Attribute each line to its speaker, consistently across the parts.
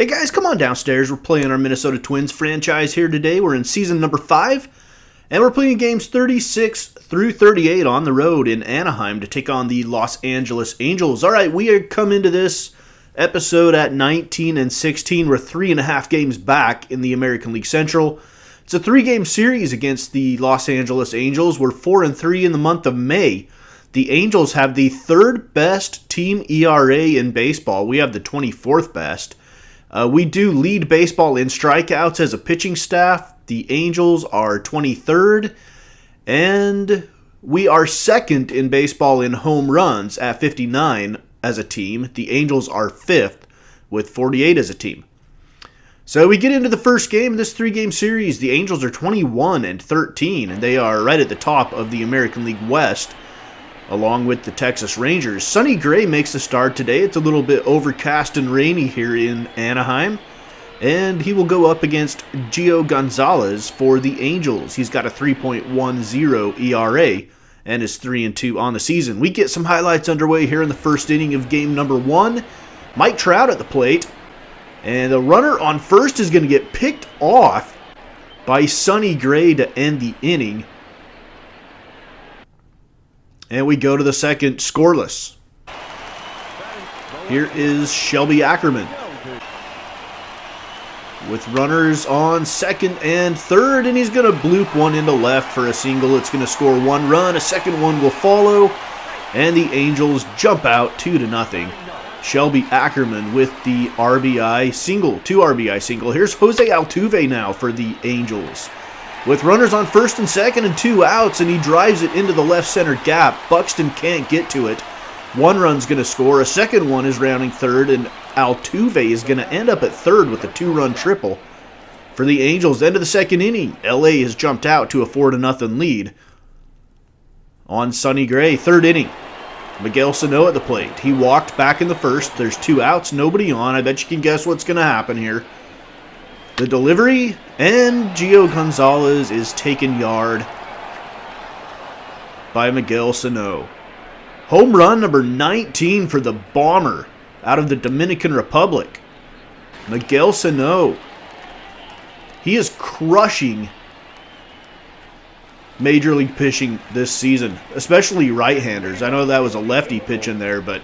Speaker 1: Hey guys, come on downstairs. We're playing our Minnesota Twins franchise here today. We're in season number 5, and we're playing games 36 through 38 on the road in Anaheim to take on the Los Angeles Angels. All right, we come into this episode at 19-16. We're 3.5 games back in the American League Central. It's a 3-game series against the Los Angeles Angels. We're 4-3 in the month of May. The Angels have the 3rd best team ERA in baseball. We have the 24th best. We do lead baseball in strikeouts as a pitching staff. The Angels are 23rd, and we are 2nd in baseball in home runs at 59 as a team. The Angels are 5th with 48 as a team. So we get into the first game of this 3-game series. The Angels are 21-13, and they are right at the top of the American League West, along with the Texas Rangers. Sonny Gray makes the start today. It's a little bit overcast and rainy here in Anaheim. And he will go up against Gio Gonzalez for the Angels. He's got a 3.10 ERA and is 3-2 on the season. We get some highlights underway here in the first inning of game number 1. Mike Trout at the plate. And the runner on first is going to get picked off by Sonny Gray to end the inning. And we go to the second, scoreless. Here is Shelby Ackerman with runners on second and third, and he's going to bloop one into left for a single. It's going to score 1 run. A second one will follow, and the Angels jump out 2-0. Shelby Ackerman with the RBI single, 2 RBI single. Here's Jose Altuve now for the Angels, with runners on first and second and 2 outs, and he drives it into the left center gap. Buxton can't get to it. 1 run's going to score. A second one is rounding third, and Altuve is going to end up at third with a 2-run triple. For the Angels, end of the second inning, LA has jumped out to a 4-0 lead on Sonny Gray. Third inning, Miguel Sano at the plate. He walked back in the first. There's 2 outs, nobody on. I bet you can guess what's going to happen here. The delivery, and Gio Gonzalez is taken yard by Miguel Sano. Home run number 19 for the Bomber out of the Dominican Republic. Miguel Sano. He is crushing Major League pitching this season, especially right-handers. I know that was a lefty pitch in there, but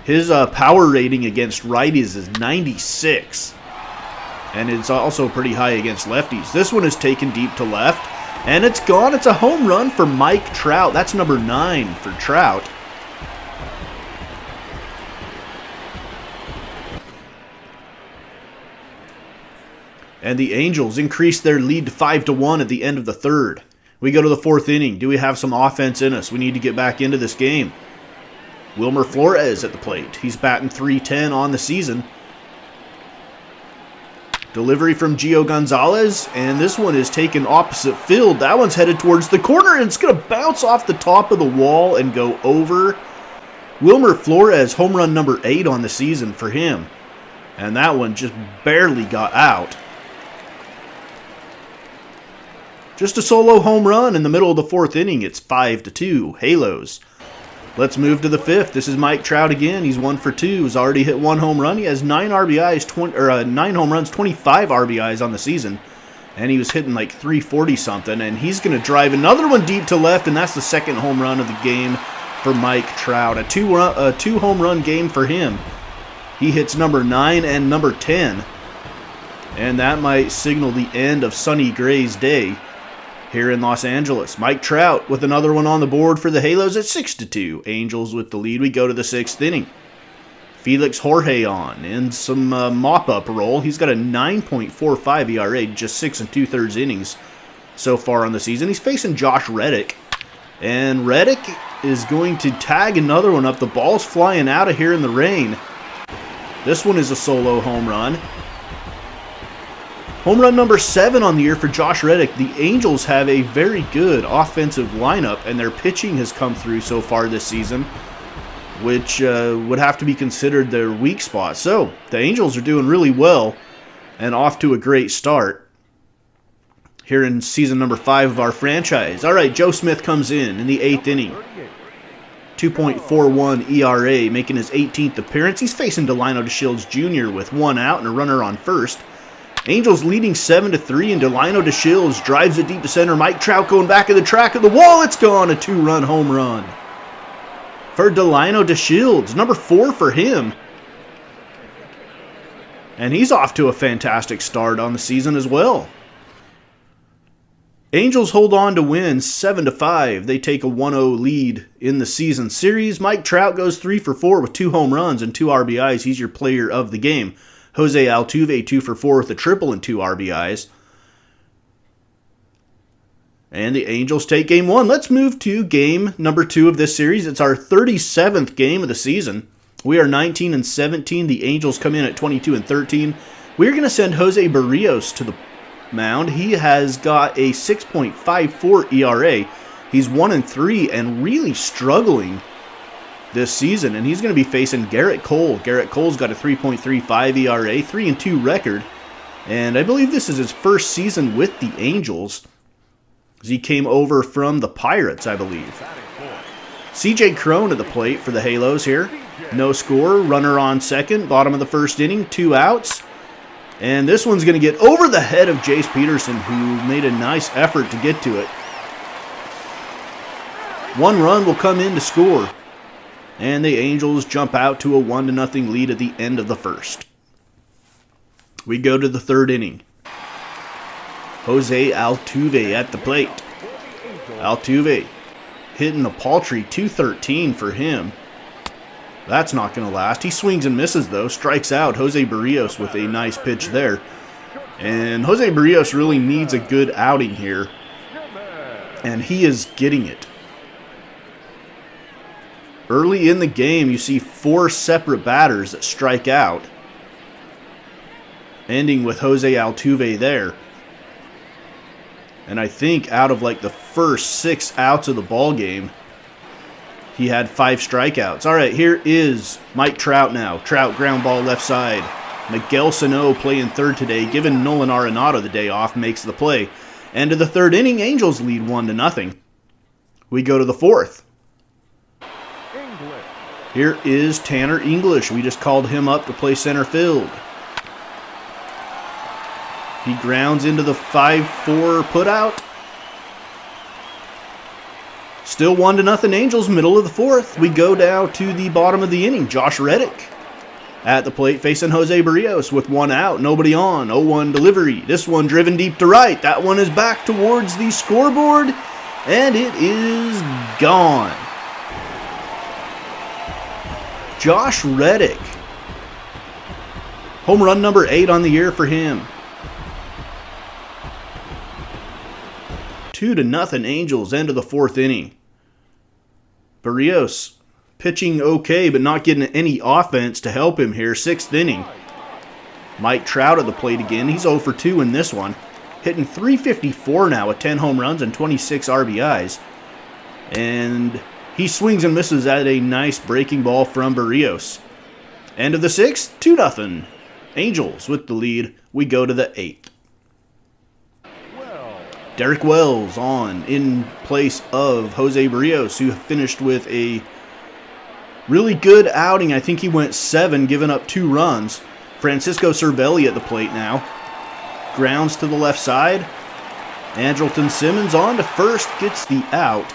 Speaker 1: his power rating against righties is 96. And it's also pretty high against lefties. This one is taken deep to left, and it's gone. It's a home run for Mike Trout. That's number 9 for Trout. And the Angels increase their lead to 5-1 at the end of the third. We go to the 4th inning. Do we have some offense in us? We need to get back into this game. Wilmer Flores at the plate. He's batting .310 on the season. Delivery from Gio Gonzalez, and this one is taken opposite field. That one's headed towards the corner, and it's going to bounce off the top of the wall and go over. Wilmer Flores, home run number 8 on the season for him. And that one just barely got out. Just a solo home run in the middle of the 4th inning. It's 5-2, Halos. Let's move to the 5th. This is Mike Trout again. He's 1 for 2. He's already hit 1 home run. He has 9 RBIs, 9 home runs, 25 RBIs on the season. And he was hitting like 340 something. And he's going to drive another one deep to left, and that's the second home run of the game for Mike Trout. A 2 home run game for him. He hits number 9 and number 10. And that might signal the end of Sonny Gray's day here in Los Angeles. Mike Trout with another one on the board for the Halos at 6-2. Angels with the lead. We go to the 6th inning. Felix Jorge on in some mop-up role. He's got a 9.45 ERA, just 6 2/3 innings so far on the season. He's facing Josh Reddick. And Reddick is going to tag another one up. The ball's flying out of here in the rain. This one is a solo home run. Home run number 7 on the year for Josh Reddick. The Angels have a very good offensive lineup, and their pitching has come through so far this season, which would have to be considered their weak spot. So, the Angels are doing really well and off to a great start here in season number 5 of our franchise. All right, Joe Smith comes in the 8th inning. 2.41 ERA, making his 18th appearance. He's facing Delino DeShields Jr. with one out and a runner on first. Angels leading 7-3, and Delino DeShields drives it deep to center. Mike Trout going back of the track of the wall. It's gone, a 2-run home run for Delino DeShields, number 4 for him. And he's off to a fantastic start on the season as well. Angels hold on to win 7-5. They take a 1-0 lead in the season series. Mike Trout goes 3 for 4 with 2 home runs and 2 RBIs. He's your player of the game. Jose Altuve 2 for 4 with a triple and 2 RBIs. And the Angels take game 1. Let's move to game number 2 of this series. It's our 37th game of the season. We are 19-17. The Angels come in at 22-13. We're going to send Jose Barrios to the mound. He has got a 6.54 ERA. He's 1-3 and really struggling this season, and he's going to be facing Garrett Cole. Garrett Cole's got a 3.35 ERA, 3-2 record, and I believe this is his first season with the Angels, as he came over from the Pirates, I believe. CJ Cron at the plate for the Halos here. No score, runner on second, bottom of the first inning, 2 outs. And this one's going to get over the head of Jace Peterson, who made a nice effort to get to it. 1 run will come in to score. And the Angels jump out to a 1-0 lead at the end of the first. We go to the 3rd inning. Jose Altuve at the plate. Altuve hitting a paltry 213 for him. That's not going to last. He swings and misses, though. Strikes out Jose Barrios with a nice pitch there. And Jose Barrios really needs a good outing here. And he is getting it. Early in the game, you see 4 separate batters that strike out, ending with Jose Altuve there. And I think out of like the first 6 outs of the ball game, he had 5 strikeouts. All right, here is Mike Trout now. Trout ground ball left side. Miguel Sano playing third today, giving Nolan Arenado the day off, makes the play. End of the 3rd inning, Angels lead 1-0. We go to the 4th. Here is Tanner English. We just called him up to play center field. He grounds into the 5-4 putout. Still 1-0 Angels, middle of the 4th. We go down to the bottom of the inning. Josh Reddick at the plate facing Jose Barrios with 1 out, nobody on, 0-1 delivery. This one driven deep to right. That one is back towards the scoreboard, and it is gone. Josh Reddick. Home run number 8 on the year for him. 2-0 Angels, end of the 4th inning. Barrios pitching okay, but not getting any offense to help him here. 6th inning. Mike Trout at the plate again. He's 0 for 2 in this one. Hitting .354 now with 10 home runs and 26 RBIs. And he swings and misses at a nice breaking ball from Barrios. End of the 6th, 2-0. Angels with the lead. We go to the 8th. Derek Wells on in place of Jose Barrios, who finished with a really good outing. I think he went 7, giving up 2 runs. Francisco Cervelli at the plate now. Grounds to the left side. Andrelton Simmons on to first, gets the out.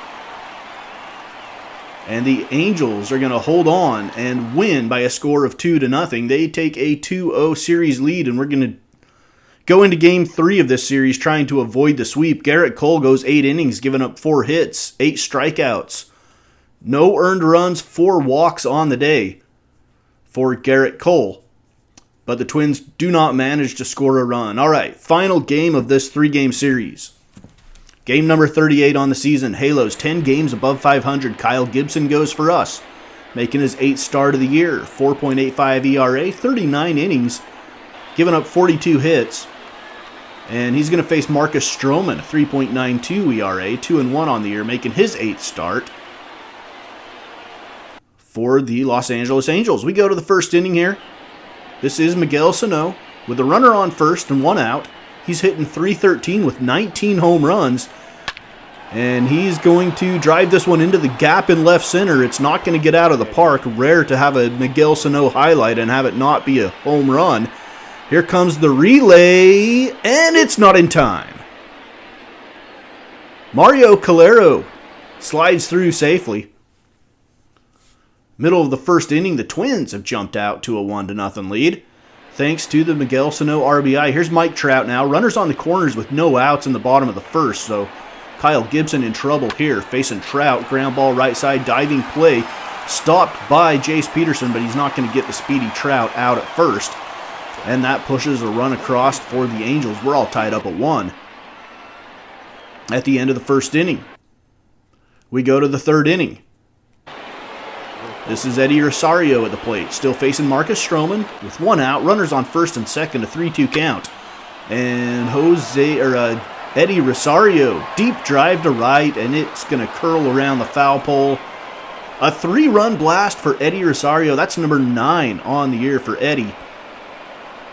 Speaker 1: And the Angels are going to hold on and win by a score of 2-0. They take a 2-0 series lead, and we're going to go into Game 3 of this series trying to avoid the sweep. Garrett Cole goes 8 innings, giving up 4 hits, 8 strikeouts. No earned runs, 4 walks on the day for Garrett Cole. But the Twins do not manage to score a run. All right, final game of this 3-game series. Game number 38 on the season. Halos 10 games above 500. Kyle Gibson goes for us, making his 8th start of the year. 4.85 ERA, 39 innings, giving up 42 hits. And he's going to face Marcus Stroman, 3.92 ERA, 2-1 on the year, making his 8th start for the Los Angeles Angels. We go to the 1st inning here. This is Miguel Sano with a runner on first and 1 out. He's hitting .313 with 19 home runs. And he's going to drive this one into the gap in left center. It's not going to get out of the park. Rare to have a Miguel Sano highlight and have it not be a home run. Here comes the relay, and it's not in time. Mario Calero slides through safely. Middle of the first inning, the Twins have jumped out to a 1-0 lead, thanks to the Miguel Sano RBI. Here's Mike Trout now. Runners on the corners with no outs in the bottom of the first, so Kyle Gibson in trouble here, facing Trout. Ground ball right side, diving play. Stopped by Jace Peterson, but he's not going to get the speedy Trout out at first. And that pushes a run across for the Angels. We're all tied up at 1. At the end of the first inning, we go to the third inning. This is Eddie Rosario at the plate, still facing Marcus Stroman with 1 out. Runners on first and second, a 3-2 count. And Eddie Rosario, deep drive to right, and it's going to curl around the foul pole. A 3-run blast for Eddie Rosario. That's number 9 on the year for Eddie.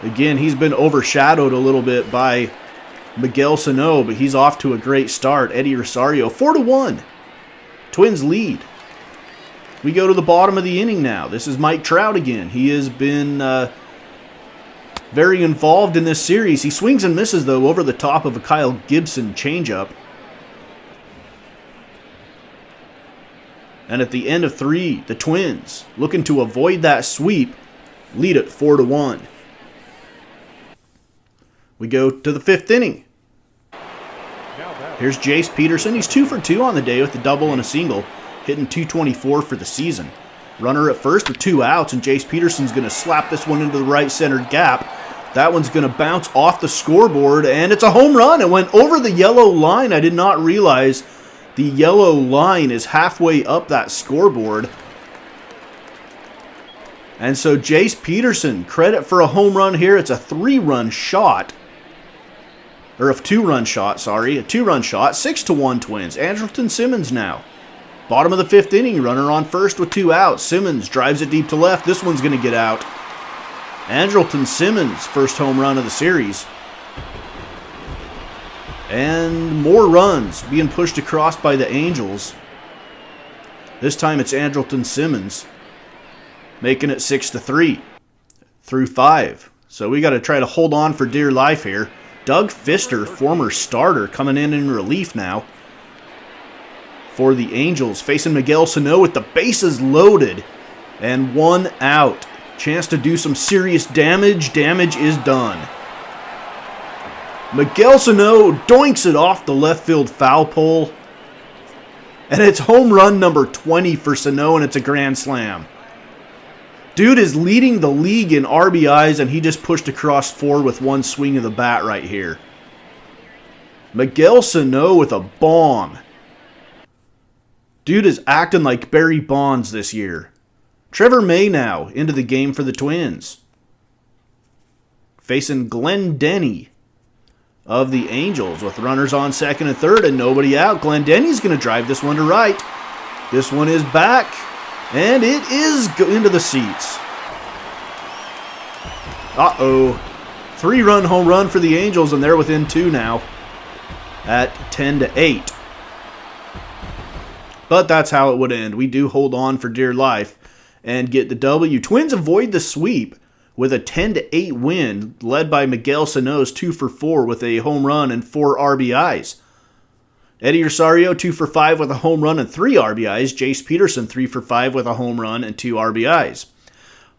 Speaker 1: Again, he's been overshadowed a little bit by Miguel Sano, but he's off to a great start. Eddie Rosario, 4-1. Twins lead. We go to the bottom of the inning now. This is Mike Trout again. He has been very involved in this series. He swings and misses, though, over the top of a Kyle Gibson changeup. And at the end of 3, the Twins, looking to avoid that sweep, lead it 4-1. We go to the 5th inning. Here's Jace Peterson. He's 2 for 2 on the day with a double and a single, hitting .224 for the season. Runner at first with 2 outs, and Jace Peterson's going to slap this one into the right center gap. That one's going to bounce off the scoreboard, and it's a home run. It went over the yellow line. I did not realize the yellow line is halfway up that scoreboard. And so Jace Peterson, credit for a home run here. It's a 3-run shot. Or a 2-run shot, sorry. A 2-run shot. 6-1 Twins. Andrelton Simmons now. Bottom of the 5th inning, runner on first with 2 outs. Simmons drives it deep to left. This one's going to get out. Andrelton Simmons, first home run of the series. And more runs being pushed across by the Angels. This time it's Andrelton Simmons, making it 6-3 through 5. So we got to try to hold on for dear life here. Doug Fister, former starter, coming in relief now for the Angels, facing Miguel Sano with the bases loaded and 1 out. Chance to do some serious damage. Damage is done. Miguel Sano doinks it off the left field foul pole. And it's home run number 20 for Sano, and it's a grand slam. Dude is leading the league in RBIs, and he just pushed across 4 with 1 swing of the bat right here. Miguel Sano with a bomb. Dude is acting like Barry Bonds this year. Trevor May now into the game for the Twins, facing Glenn Denny of the Angels with runners on second and third and nobody out. Glenn Denny's going to drive this one to right. This one is back, and it is into the seats. Uh-oh. 3-run home run for the Angels, and they're within 2 now at 10-8. But that's how it would end. We do hold on for dear life and get the W. Twins avoid the sweep with a 10-8 win, led by Miguel Sano's 2 for 4 with a home run and 4 RBIs. Eddie Rosario 2 for 5 with a home run and 3 RBIs. Jace Peterson 3 for 5 with a home run and 2 RBIs.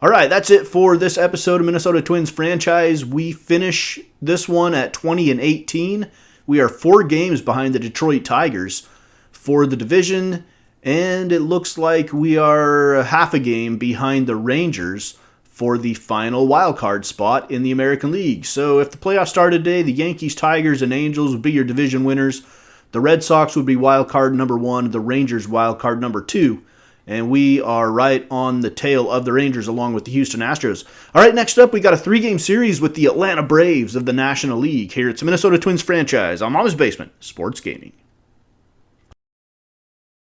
Speaker 1: All right, that's it for this episode of Minnesota Twins franchise. We finish this one at 20-18. We are 4 games behind the Detroit Tigers for the division, and it looks like we are half a game behind the Rangers for the final wildcard spot in the American League. So if the playoffs started today, the Yankees, Tigers, and Angels would be your division winners. The Red Sox would be wildcard number 1, the Rangers wildcard number 2. And we are right on the tail of the Rangers along with the Houston Astros. All right, next up, we got a 3-game series with the Atlanta Braves of the National League. Here it's Minnesota Twins franchise on Mama's Basement Sports Gaming.